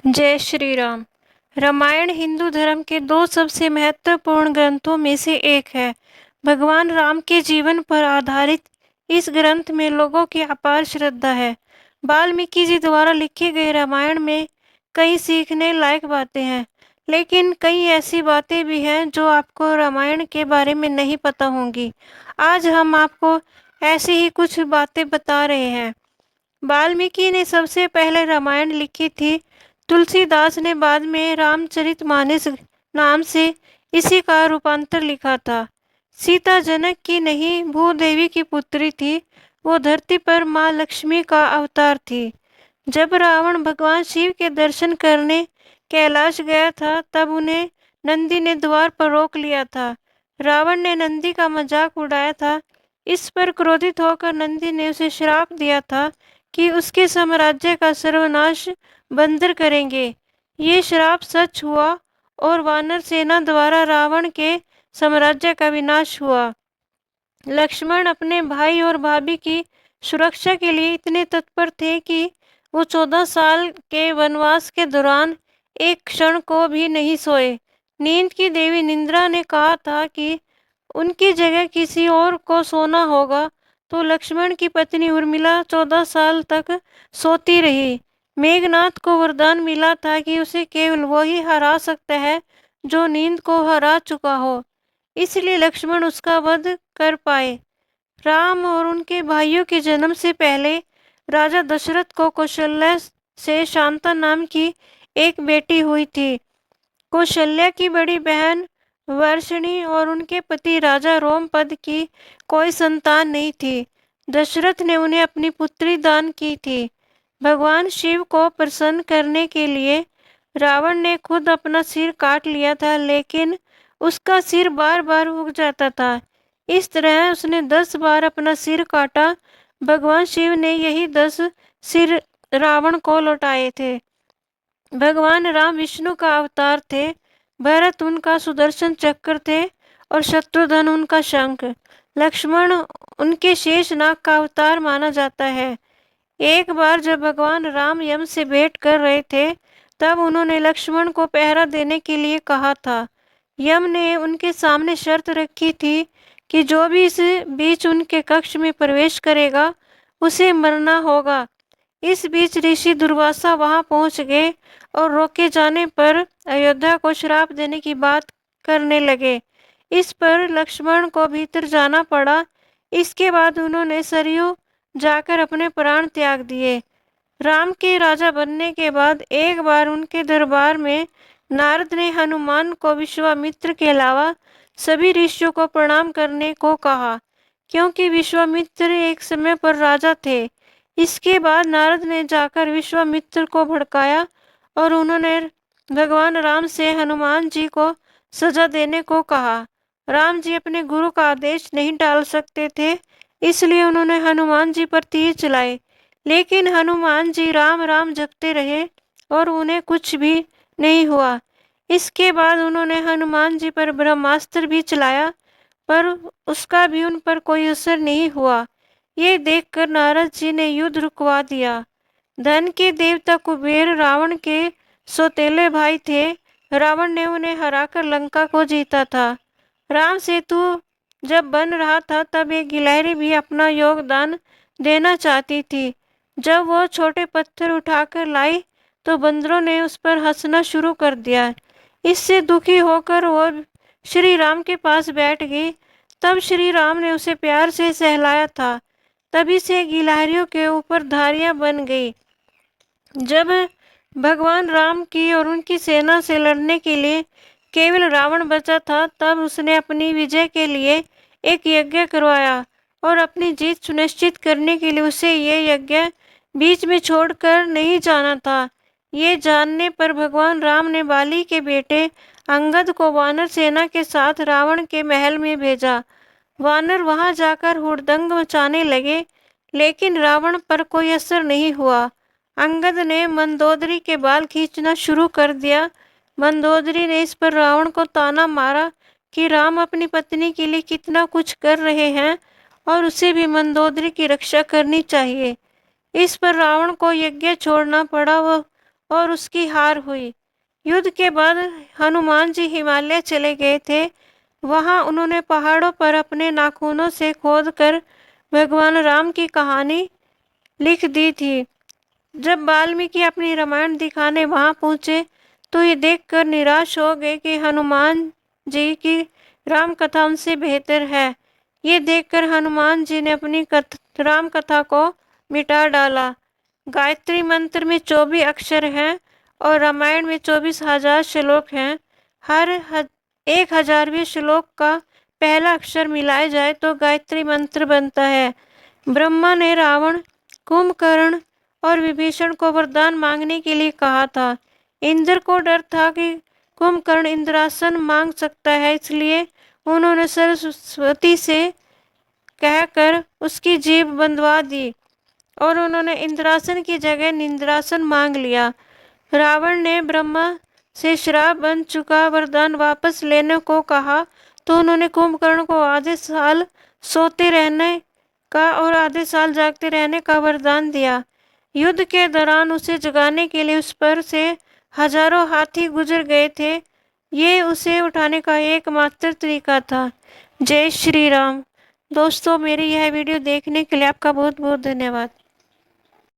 जय श्री राम। रामायण हिंदू धर्म के दो सबसे महत्वपूर्ण ग्रंथों में से एक है। भगवान राम के जीवन पर आधारित इस ग्रंथ में लोगों की अपार श्रद्धा है। वाल्मीकि जी द्वारा लिखे गए रामायण में कई सीखने लायक बातें हैं, लेकिन कई ऐसी बातें भी हैं जो आपको रामायण के बारे में नहीं पता होंगी। आज हम आपको ऐसी ही कुछ बातें बता रहे हैं। वाल्मीकि ने सबसे पहले रामायण लिखी थी। तुलसीदास ने बाद में रामचरितमानस नाम से इसी का रूपांतर लिखा था। सीता जनक की नहीं, भूदेवी की पुत्री थी। वो धरती पर माँ लक्ष्मी का अवतार थी। जब रावण भगवान शिव के दर्शन करने कैलाश गया था, तब उन्हें नंदी ने द्वार पर रोक लिया था। रावण ने नंदी का मजाक उड़ाया था। इस पर क्रोधित होकर नंदी ने उसे श्राप दिया था कि उसके साम्राज्य का सर्वनाश बंदर करेंगे। ये श्राप सच हुआ और वानर सेना द्वारा रावण के साम्राज्य का विनाश हुआ। लक्ष्मण अपने भाई और भाभी की सुरक्षा के लिए इतने तत्पर थे कि वो 14 साल के वनवास के दौरान एक क्षण को भी नहीं सोए। नींद की देवी निद्रा ने कहा था कि उनकी जगह किसी और को सोना होगा, तो लक्ष्मण की पत्नी उर्मिला 14 साल तक सोती रही। मेघनाथ को वरदान मिला था कि उसे केवल वही हरा सकता है जो नींद को हरा चुका हो, इसलिए लक्ष्मण उसका वध कर पाए। राम और उनके भाइयों के जन्म से पहले राजा दशरथ को कौशल्या से शांता नाम की एक बेटी हुई थी। कौशल्या की बड़ी बहन वर्षणी और उनके पति राजा रोमपद की कोई संतान नहीं थी। दशरथ ने उन्हें अपनी पुत्री दान की थी। भगवान शिव को प्रसन्न करने के लिए रावण ने खुद अपना सिर काट लिया था, लेकिन उसका सिर बार बार उग जाता था। इस तरह उसने 10 बार अपना सिर काटा। भगवान शिव ने यही 10 सिर रावण को लौटाए थे। भगवान राम विष्णु का अवतार थे। भरत उनका सुदर्शन चक्र थे और शत्रुघ्न उनका शंख। लक्ष्मण उनके शेषनाग का अवतार माना जाता है। एक बार जब भगवान राम यम से भेंट कर रहे थे, तब उन्होंने लक्ष्मण को पहरा देने के लिए कहा था। यम ने उनके सामने शर्त रखी थी कि जो भी इस बीच उनके कक्ष में प्रवेश करेगा, उसे मरना होगा। इस बीच ऋषि दुर्वासा वहां पहुंच गए और रोके जाने पर अयोध्या को श्राप देने की बात करने लगे। इस पर लक्ष्मण को भीतर जाना पड़ा। इसके बाद उन्होंने सरयू जाकर अपने प्राण त्याग दिए। राम के राजा बनने के बाद एक बार उनके दरबार में नारद ने हनुमान को विश्वामित्र के अलावा सभी ऋषियों को प्रणाम करने को कहा, क्योंकि विश्वामित्र एक समय पर राजा थे। इसके बाद नारद ने जाकर विश्वामित्र को भड़काया और उन्होंने भगवान राम से हनुमान जी को सजा देने को कहा। राम जी अपने गुरु का आदेश नहीं टाल सकते थे, इसलिए उन्होंने हनुमान जी पर तीर चलाए, लेकिन हनुमान जी राम राम जपते रहे और उन्हें कुछ भी नहीं हुआ। इसके बाद उन्होंने हनुमान जी पर ब्रह्मास्त्र भी चलाया, पर उसका भी उन पर कोई असर नहीं हुआ। ये देखकर नारद जी ने युद्ध रुकवा दिया। धन के देवता कुबेर रावण के सौतेले भाई थे। रावण ने उन्हें हराकर लंका को जीता था। राम सेतु जब बन रहा था, तब एक गिलहरी भी अपना योगदान देना चाहती थी। जब वो छोटे पत्थर उठाकर लाई, तो बंदरों ने उस पर हंसना शुरू कर दिया। इससे दुखी होकर वो श्री राम के पास बैठ गई। तब श्री राम ने उसे प्यार से सहलाया था। तभी से गिलहरियों के ऊपर धारियां बन गई। जब भगवान राम की और उनकी सेना से लड़ने के लिए केवल रावण बचा था, तब उसने अपनी विजय के लिए एक यज्ञ करवाया और अपनी जीत सुनिश्चित करने के लिए उसे ये यज्ञ बीच में छोड़कर नहीं जाना था। ये जानने पर भगवान राम ने बाली के बेटे अंगद को वानर सेना के साथ रावण के महल में भेजा। वानर वहां जाकर हुड़दंग मचाने लगे, लेकिन रावण पर कोई असर नहीं हुआ। अंगद ने मंदोदरी के बाल खींचना शुरू कर दिया। मंदोदरी ने इस पर रावण को ताना मारा कि राम अपनी पत्नी के लिए कितना कुछ कर रहे हैं और उसे भी मंदोदरी की रक्षा करनी चाहिए। इस पर रावण को यज्ञ छोड़ना पड़ा और उसकी हार हुई। युद्ध के बाद हनुमान जी हिमालय चले गए थे। वहां उन्होंने पहाड़ों पर अपने नाखूनों से खोदकर भगवान राम की कहानी लिख दी थी। जब वाल्मीकि अपनी रामायण दिखाने वहां पहुंचे तो ये देखकर निराश हो गए कि हनुमान जी की राम कथा उनसे बेहतर है। ये देखकर हनुमान जी ने अपनी राम कथा को मिटा डाला। गायत्री मंत्र में 24 अक्षर हैं और रामायण में 24,000 श्लोक हैं। हर 1000वें श्लोक का पहला अक्षर मिलाया जाए तो गायत्री मंत्र बनता है। ब्रह्मा ने रावण, कुंभकर्ण और विभीषण को वरदान मांगने के लिए कहा था। इंद्र को डर था कि कुंभकर्ण इंद्रासन मांग सकता है, इसलिए उन्होंने सरस्वती से कहकर उसकी जीभ बंधवा दी और उन्होंने इंद्रासन की जगह निंद्रासन मांग लिया। रावण ने ब्रह्मा से श्राप बन चुका वरदान वापस लेने को कहा तो उन्होंने कुंभकर्ण को आधे साल सोते रहने का और आधे साल जागते रहने का वरदान दिया। युद्ध के दौरान उसे जगाने के लिए उस पर से हजारों हाथी गुजर गए थे। ये उसे उठाने का एकमात्र तरीका था। जय श्री राम। दोस्तों, मेरी यह वीडियो देखने के लिए आपका बहुत बहुत धन्यवाद।